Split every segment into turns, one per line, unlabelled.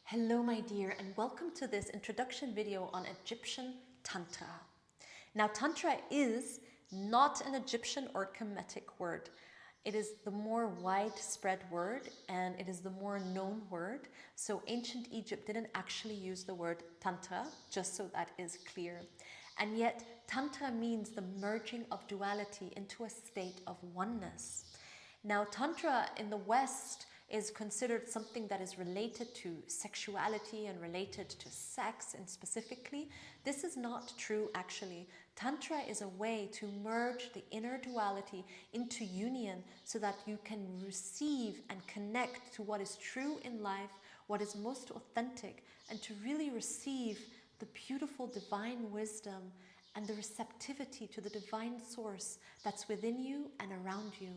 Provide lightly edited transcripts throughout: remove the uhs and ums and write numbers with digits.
Hello my dear, and welcome to this introduction video on Egyptian Tantra. Now Tantra is not an Egyptian or Kemetic word. It is the more widespread word and it is the more known word. So ancient Egypt didn't actually use the word Tantra, just so that is clear. And yet Tantra means the merging of duality into a state of oneness. Now Tantra in the West is considered something that is related to sexuality and related to sex, and specifically, this is not true actually. Tantra is a way to merge the inner duality into union so that you can receive and connect to what is true in life, what is most authentic, and to really receive the beautiful divine wisdom and the receptivity to the divine source that's within you and around you.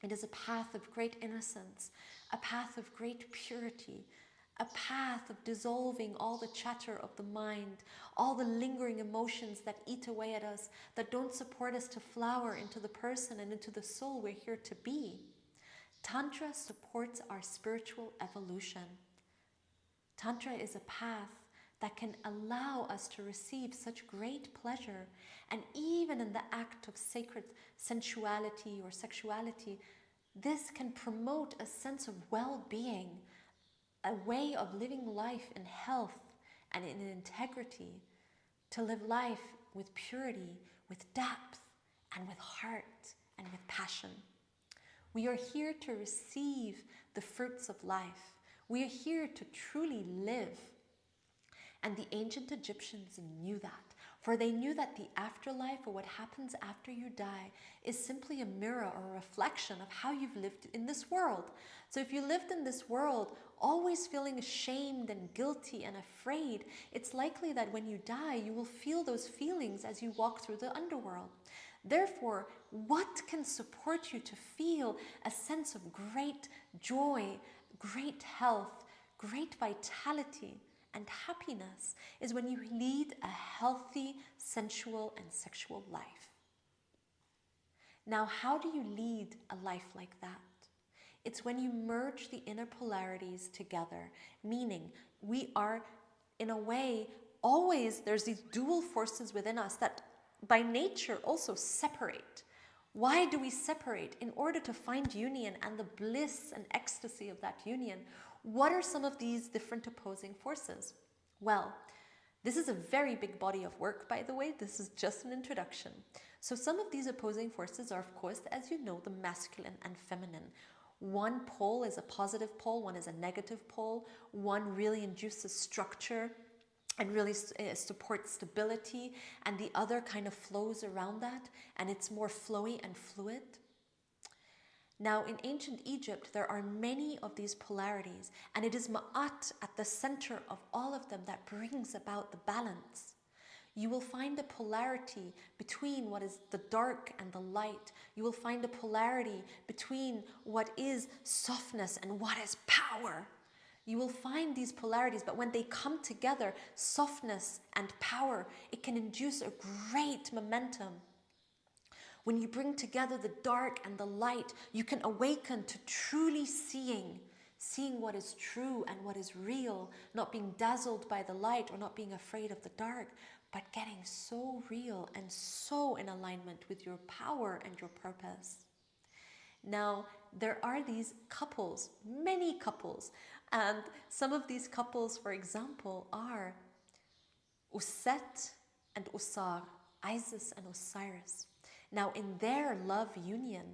It is a path of great innocence, a path of great purity, a path of dissolving all the chatter of the mind, all the lingering emotions that eat away at us, that don't support us to flower into the person and into the soul we're here to be. Tantra supports our spiritual evolution. Tantra is a path that can allow us to receive such great pleasure, and even in the act of sacred sensuality or sexuality, this can promote a sense of well-being, a way of living life in health and in integrity, to live life with purity, with depth, and with heart, and with passion. We are here to receive the fruits of life. We are here to truly live. And the ancient Egyptians knew that, for they knew that the afterlife, or what happens after you die, is simply a mirror or a reflection of how you've lived in this world. So if you lived in this world always feeling ashamed and guilty and afraid, it's likely that when you die, you will feel those feelings as you walk through the underworld. Therefore, what can support you to feel a sense of great joy, great health, great vitality, and happiness is when you lead a healthy, sensual, and sexual life. Now, how do you lead a life like that? It's when you merge the inner polarities together, meaning we are, in a way, always, there's these dual forces within us that by nature also separate. Why do we separate? In order to find union and the bliss and ecstasy of that union. What are some of these different opposing forces? Well, this is a very big body of work, by the way. This is just an introduction. So some of these opposing forces are, of course, as you know, the masculine and feminine. One pole is a positive pole, one is a negative pole. One really induces structure and really supports stability, and the other kind of flows around that, and it's more flowy and fluid. Now, in ancient Egypt, there are many of these polarities, and it is Maat at the center of all of them that brings about the balance. You will find a polarity between what is the dark and the light. You will find a polarity between what is softness and what is power. You will find these polarities, but when they come together, softness and power, it can induce a great momentum. When you bring together the dark and the light, you can awaken to truly seeing what is true and what is real, not being dazzled by the light or not being afraid of the dark, but getting so real and so in alignment with your power and your purpose. Now, there are these couples, many couples, and some of these couples, for example, are Set and Usar, Isis and Osiris. Now, in their love union,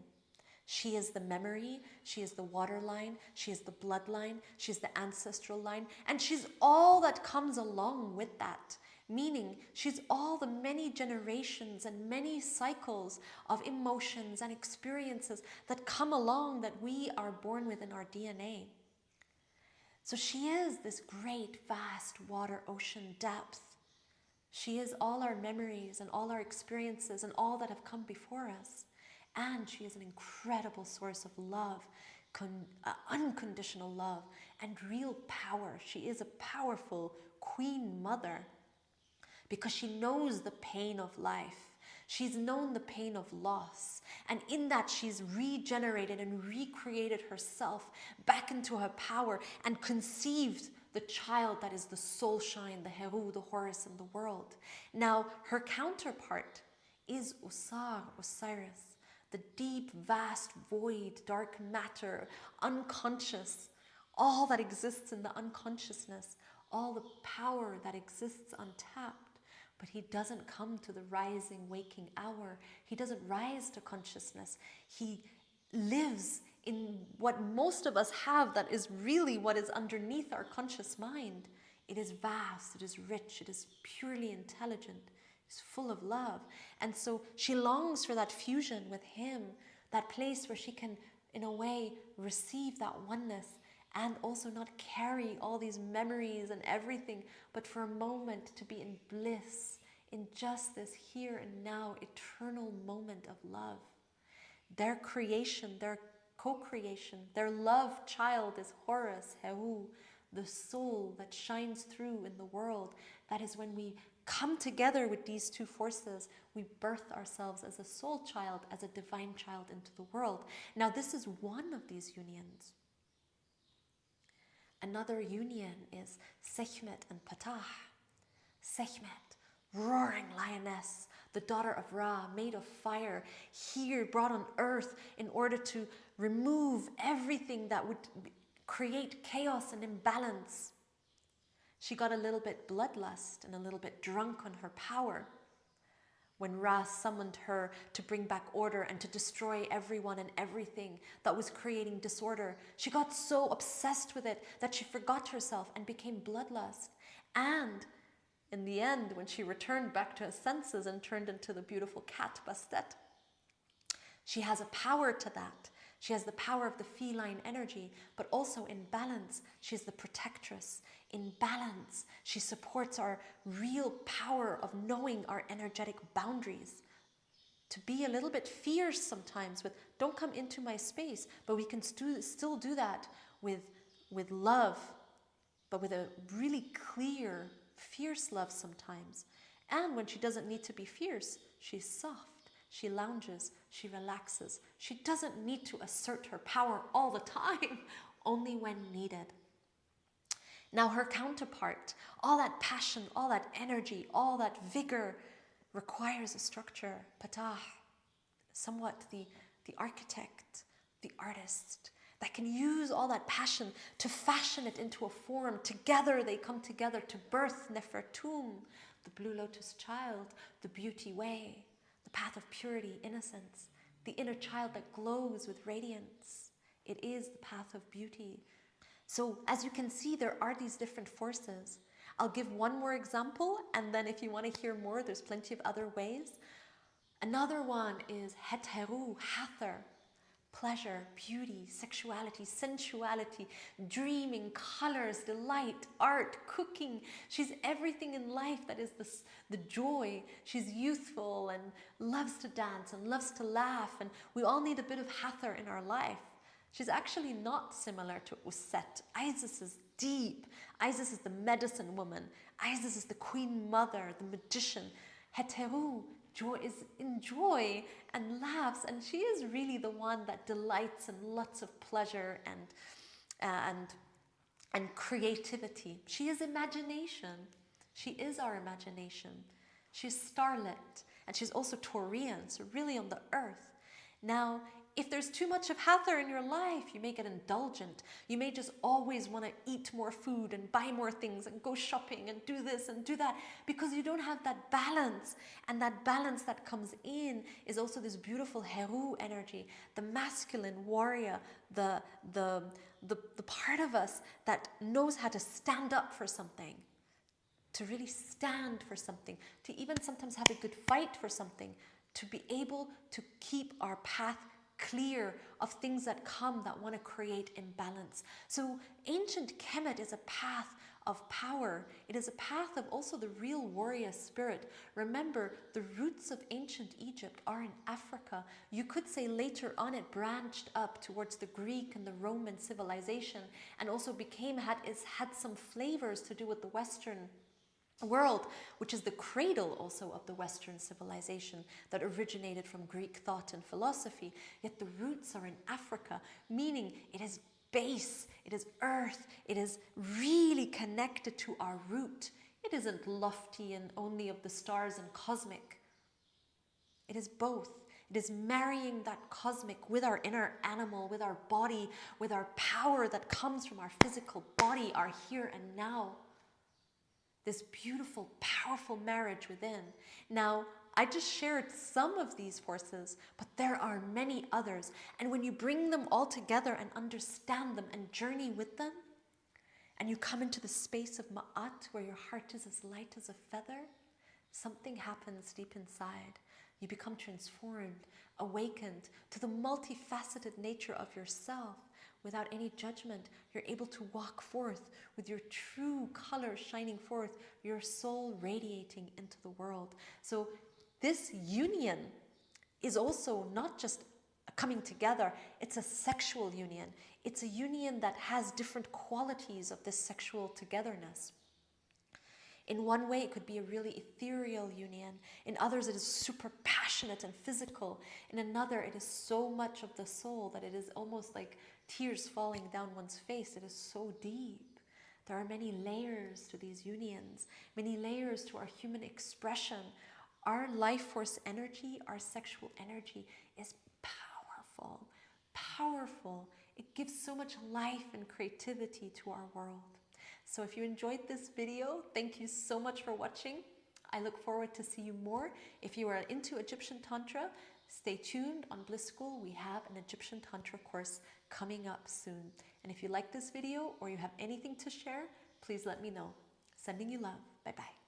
she is the memory, she is the water line, she is the bloodline, she is the ancestral line, and she's all that comes along with that. Meaning, she's all the many generations and many cycles of emotions and experiences that come along that we are born with in our DNA. So she is this great, vast water ocean depth. She is all our memories and all our experiences and all that have come before us. And she is an incredible source of love, unconditional love, and real power. She is a powerful queen mother because she knows the pain of life. She's known the pain of loss. And in that, she's regenerated and recreated herself back into her power and conceived the child that is the soul shine, the Heru, the Horus in the world. Now, her counterpart is Usar, Osiris, the deep, vast void, dark matter, unconscious, all that exists in the unconsciousness, all the power that exists untapped. But he doesn't come to the rising, waking hour. He doesn't rise to consciousness. He lives in what most of us have, that is really what is underneath our conscious mind. It is vast, it is rich, it is purely intelligent, it's full of love. And so she longs for that fusion with him, that place where she can, in a way, receive that oneness and also not carry all these memories and everything, but for a moment to be in bliss, in just this here and now eternal moment of love. Their creation, their co-creation, their love child is Horus, Heru, the soul that shines through in the world. That is when we come together with these two forces, we birth ourselves as a soul child, as a divine child into the world. Now this is one of these unions. Another union is Sekhmet and Ptah. Sekhmet, roaring lioness, the daughter of Ra, made of fire, here brought on earth in order to remove everything that would create chaos and imbalance. She got a little bit bloodlust and a little bit drunk on her power when Ra summoned her to bring back order and to destroy everyone and everything that was creating disorder. She got so obsessed with it that she forgot herself and became bloodlust. And in the end, when she returned back to her senses and turned into the beautiful cat Bastet, she has a power to that. She has the power of the feline energy, but also in balance, she's the protectress. In balance, she supports our real power of knowing our energetic boundaries. To be a little bit fierce sometimes with, don't come into my space, but we can still do that with love, but with a really clear, fierce love sometimes. And when she doesn't need to be fierce, she's soft. She lounges, she relaxes. She doesn't need to assert her power all the time, only when needed. Now her counterpart, all that passion, all that energy, all that vigor requires a structure. Ptah, somewhat the architect, the artist, that can use all that passion to fashion it into a form. Together they come together to birth Nefertum, the blue lotus child, the beauty way, the path of purity, innocence, the inner child that glows with radiance. It is the path of beauty. So as you can see, there are these different forces. I'll give one more example, and then if you want to hear more, there's plenty of other ways. Another one is Heteru, Hathor, pleasure, beauty, sexuality, sensuality, dreaming, colors, delight, art, cooking. She's everything in life that is the joy. She's youthful and loves to dance and loves to laugh, and we all need a bit of Hathor in our life. She's actually not similar to Uset. Isis is deep. Isis is the medicine woman. Isis is the queen mother, the magician. Heteru is in joy and laughs, and she is really the one that delights in lots of pleasure and creativity. She is imagination. She is our imagination. She's starlit, and she's also Taurian, so really on the earth. Now, if there's too much of Hathor in your life, you may get indulgent. You may just always want to eat more food and buy more things and go shopping and do this and do that, because you don't have that balance. And that balance that comes in is also this beautiful Heru energy, the masculine warrior, the part of us that knows how to stand up for something, to really stand for something, to even sometimes have a good fight for something, to be able to keep our path clear of things that come that want to create imbalance. So ancient Kemet is a path of power. It is a path of also the real warrior spirit. Remember, the roots of ancient Egypt are in Africa. You could say later on it branched up towards the Greek and the Roman civilization, and also had some flavors to do with the Western world, which is the cradle also of the Western civilization that originated from Greek thought and philosophy. Yet the roots are in Africa, meaning it is base, it is earth, it is really connected connected to our root. It isn't lofty and only of the stars and cosmic. It is both. It is marrying that cosmic with our inner animal, with our body, with our power that comes from our physical body, our here and now. This beautiful, powerful marriage within. Now, I just shared some of these forces, but there are many others. And when you bring them all together and understand them and journey with them, and you come into the space of Maat, where your heart is as light as a feather, something happens deep inside. You become transformed, awakened to the multifaceted nature of yourself. Without any judgment, you're able to walk forth with your true color shining forth, your soul radiating into the world. So this union is also not just coming together, it's a sexual union. It's a union that has different qualities of this sexual togetherness. In one way, it could be a really ethereal union. In others, it is super passionate and physical. In another, it is so much of the soul that it is almost like tears falling down one's face. It is so deep. There are many layers to these unions, many layers to our human expression. Our life force energy, our sexual energy is powerful, powerful. It gives so much life and creativity to our world. So if you enjoyed this video, thank you so much for watching. I look forward to see you more. If you are into Egyptian Tantra, stay tuned on Bliss School. We have an Egyptian Tantra course coming up soon. And if you like this video or you have anything to share, please let me know. Sending you love. Bye-bye.